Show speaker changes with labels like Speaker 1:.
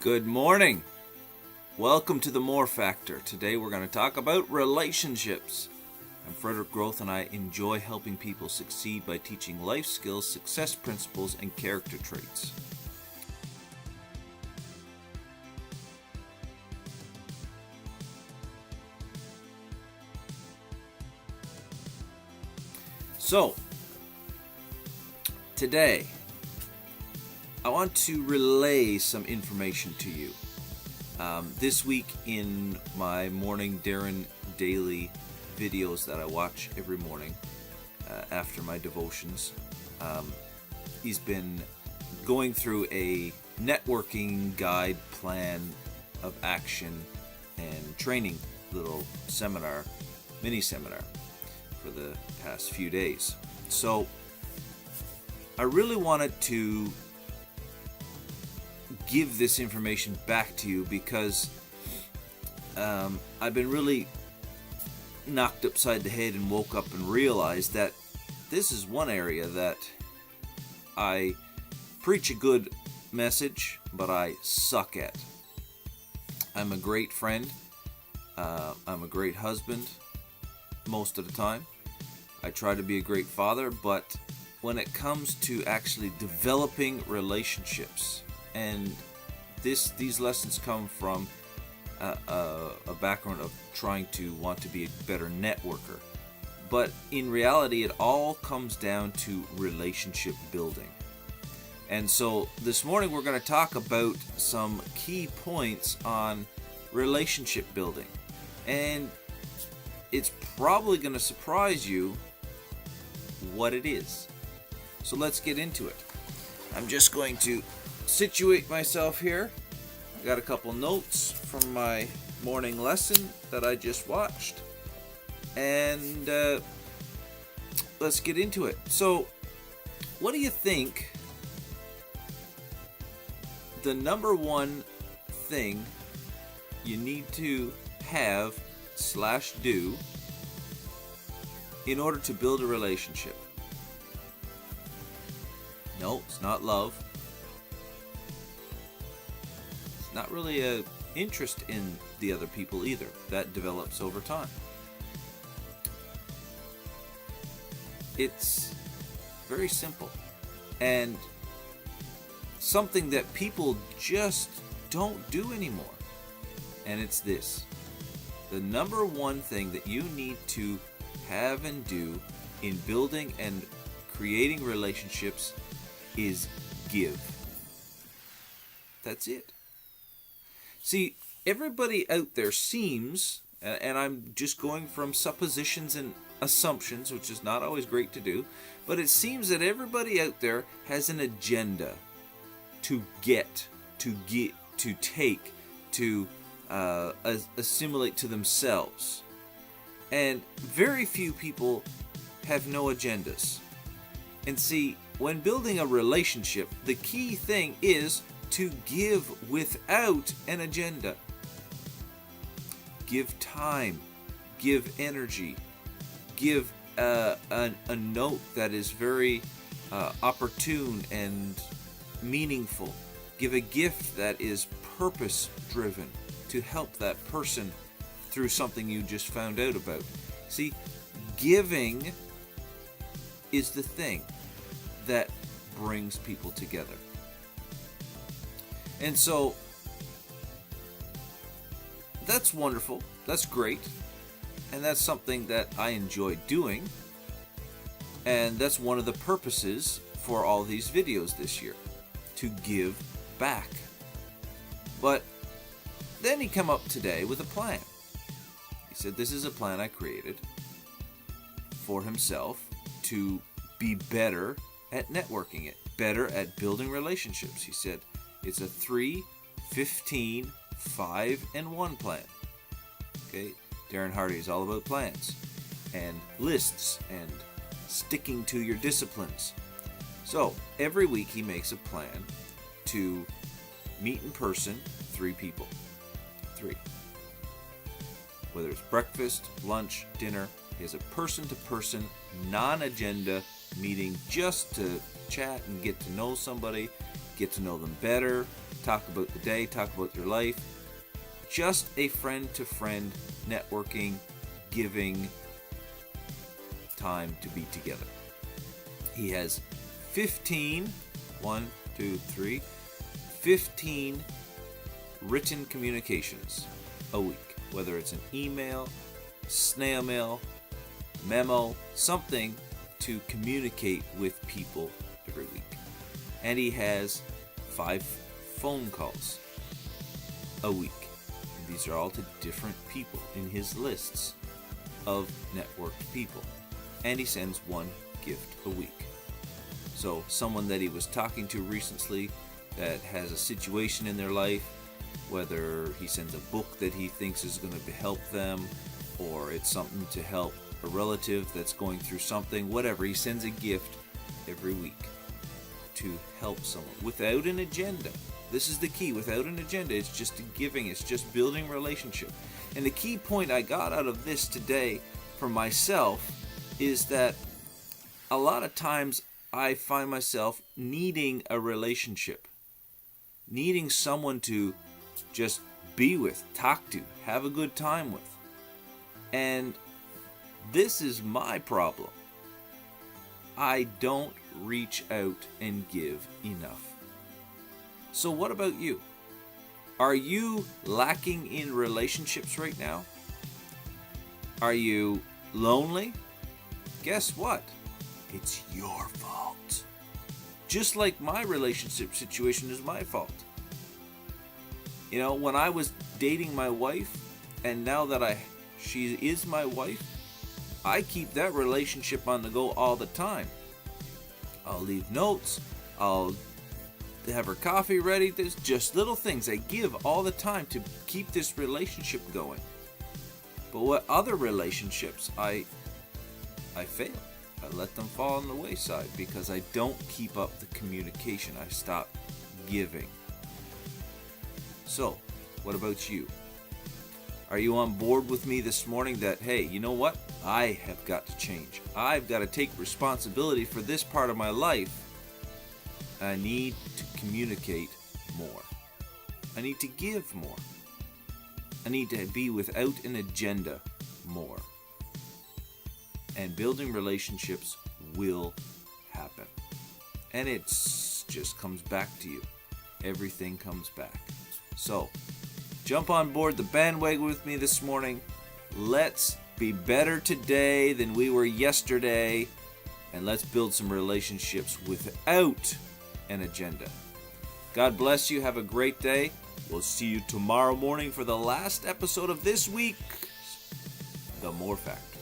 Speaker 1: Good morning. Welcome to the More Factor. Today we're going to talk about relationships. I'm Frederick Groth and I enjoy helping people succeed by teaching life skills, success principles, and character traits. So, today I want to relay some information to you. This week in my morning Darren daily videos that I watch every morning after my devotions, he's been going through a networking guide plan of action and training little seminar, mini seminar for the past few days. So I really wanted to give this information back to you because I've been really knocked upside the head and woke up and realized that this is one area that I preach a good message, but I suck at. I'm a great friend. I'm a great husband most of the time. I try to be a great father, but when it comes to actually developing relationships, and these lessons come from a background of trying to want to be a better networker. But in reality, it all comes down to relationship building. And so this morning we're going to talk about some key points on relationship building. And it's probably going to surprise you what it is. So let's get into it. I'm just going to situate myself here. I got a couple notes from my morning lesson that I just watched, and let's get into it. So, what do you think the number one thing you need to have / do in order to build a relationship? No, it's not love. Not really a interest in the other people either. That develops over time. It's very simple and something that people just don't do anymore. And it's this. The number one thing that you need to have and do in building and creating relationships is give. That's it. See, everybody out there seems, and I'm just going from suppositions and assumptions, which is not always great to do, but it seems that everybody out there has an agenda to get, to take, to assimilate to themselves. And very few people have no agendas. And see, when building a relationship, the key thing is to give without an agenda. Give time, give energy, give a note that is very opportune and meaningful. Give a gift that is purpose-driven to help that person through something you just found out about. See, giving is the thing that brings people together. And so, that's wonderful, that's great, and that's something that I enjoy doing, and that's one of the purposes for all these videos this year, to give back. But then he came up today with a plan. He said, this is a plan I created for himself to be better at networking it, better at building relationships. He said, it's a 3, 15, 5, and 1 plan. Okay, Darren Hardy is all about plans and lists and sticking to your disciplines. So every week he makes a plan to meet in person 3 people. 3. Whether it's breakfast, lunch, dinner, he has a person-to-person, non-agenda meeting just to chat and get to know somebody get to know them better, talk about the day, talk about your life. Just a friend-to-friend networking, giving time to be together. He has 15 written communications a week, whether it's an email, snail mail, memo, something to communicate with people every week. And he has 5 phone calls a week. And these are all to different people in his lists of networked people. And he sends 1 gift a week. So someone that he was talking to recently that has a situation in their life, whether he sends a book that he thinks is going to help them, or it's something to help a relative that's going through something, whatever, he sends a gift every week to help someone without an agenda. This is the key. Without an agenda, it's just giving, it's just building relationship. And the key point I got out of this today for myself is that a lot of times I find myself needing a relationship, needing someone to just be with, talk to, have a good time with. And this is my problem. I don't reach out and give enough. So what about you? Are you lacking in relationships right now? Are you lonely? Guess what? It's your fault. Just like my relationship situation is my fault. You know, when I was dating my wife, and now that she is my wife, I keep that relationship on the go all the time. I'll leave notes, I'll have her coffee ready. There's just little things I give all the time to keep this relationship going. But what other relationships I fail. I let them fall on the wayside because I don't keep up the communication. I stop giving. So, what about you? Are you on board with me this morning that, hey, you know what? I have got to change. I've got to take responsibility for this part of my life. I need to communicate more. I need to give more. I need to be without an agenda more. And building relationships will happen. And it just comes back to you. Everything comes back. So, jump on board the bandwagon with me this morning. Let's be better today than we were yesterday. And let's build some relationships without an agenda. God bless you. Have a great day. We'll see you tomorrow morning for the last episode of this week, The More Factor.